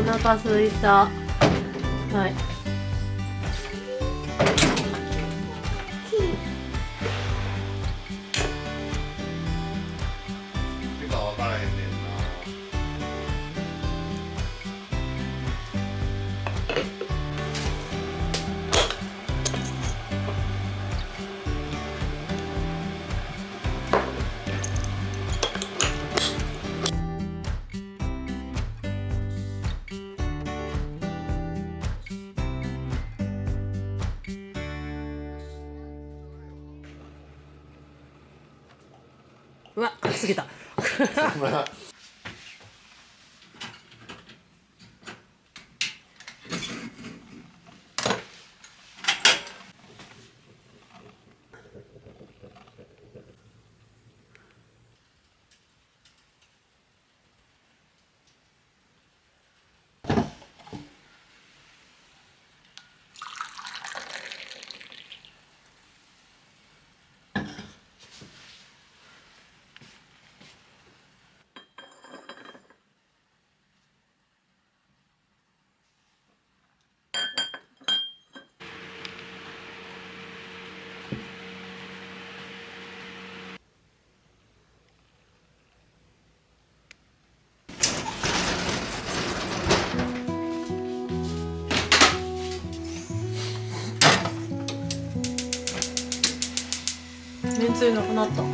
腹すいた。はい。てか分からへんねんな。うわ、かきすぎた。めんつゆなくなった。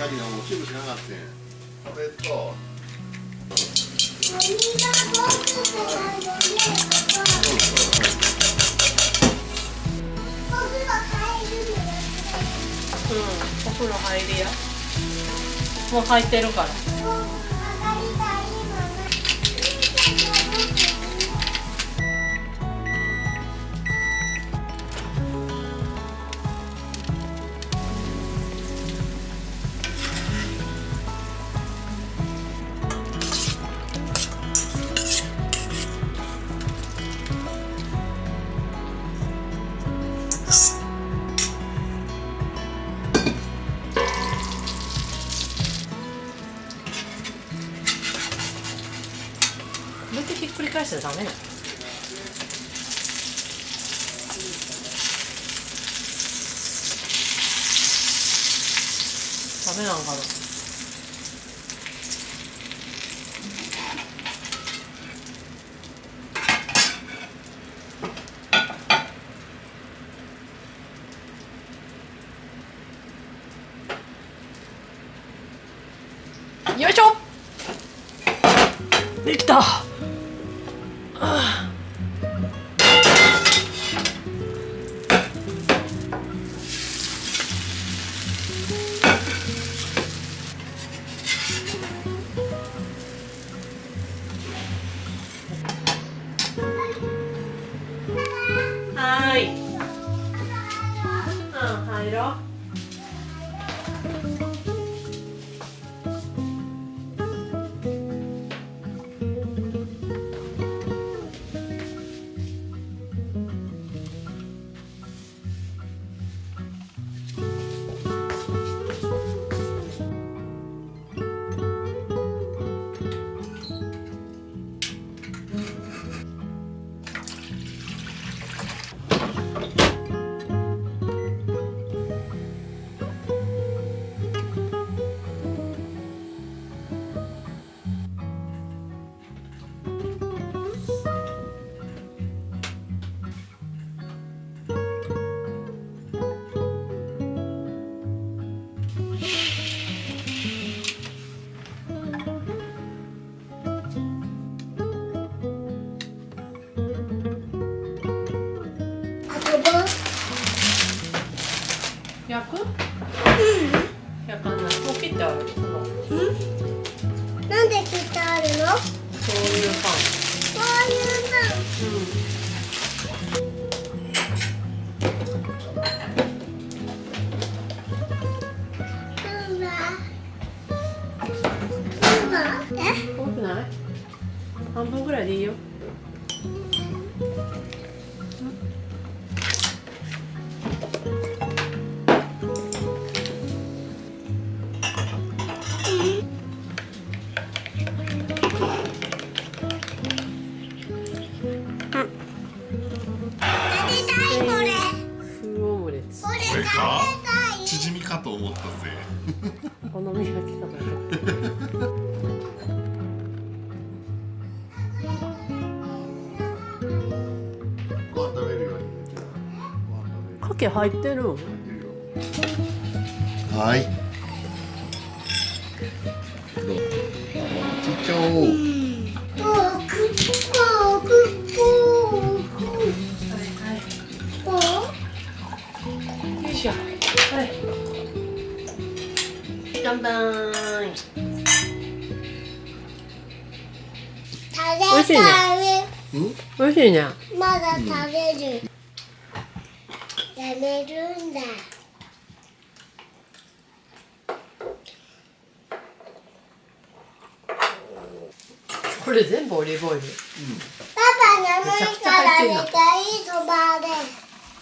かりがもうチームしなかったん。これと。うん、お風呂入りや。もう入ってるから。これってひっくり返しちゃダメなの？ダメなんかな。よいしょ。できた。はーい。入ろう。焼く？焼かない。もう切ってある。なんで切ってあるの？そういうパン。そういう多くない？半分ぐらいでいいよ。風オムレツ。これか？縮みかと思ったぜ。お好み焼きかと思った。ご飯食べるように。かけ入ってる。はい。どう？ちっちゃおう。よいしょ。はい。乾杯。美味しいね。美味しいね。まだ食べる。やめるんだ。これ全部オリーブオイル。パパ眠いから寝たいそばで。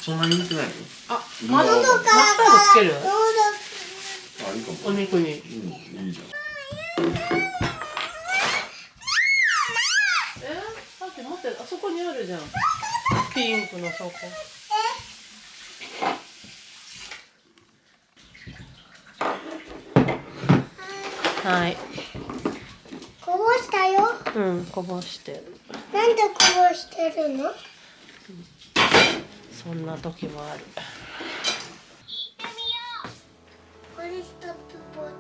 そんなに入れてないの？あ、マスタードつける？あ、いいかも。お肉に。いいじゃん。さっき持ってあそこにあるじゃん。ピンクのそこ。はい。こぼしたよ。うん、こぼしてる。なんでこぼしてるの？そんな時もある。ここれストップボタ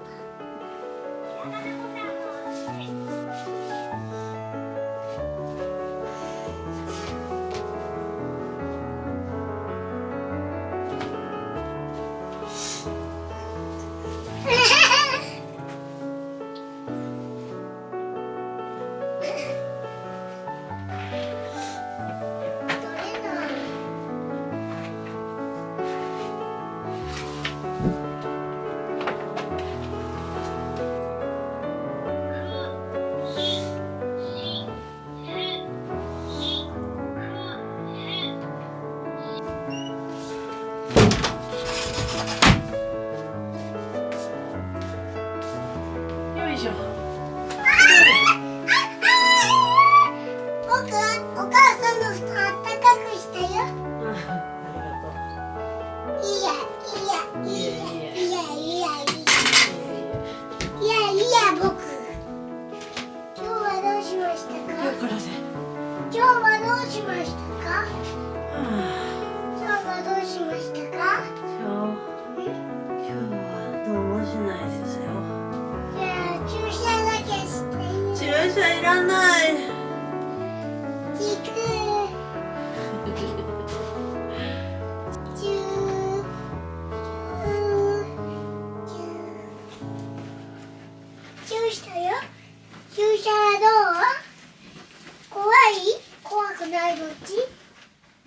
よいしょ。僕、お母さんの布団あったかくしたよ。あいや、いや、いや、いや、いや、いや、いや、僕。今日はどうしましたか。りがとう。よっこらせ。今日はどうしましたか。は今日はどうしましたか。今日はどうもしないですよ。じゃあ、注射だけしていい。注射いらない。チク。注射よ。注射はどう？怖い？怖くないどっち？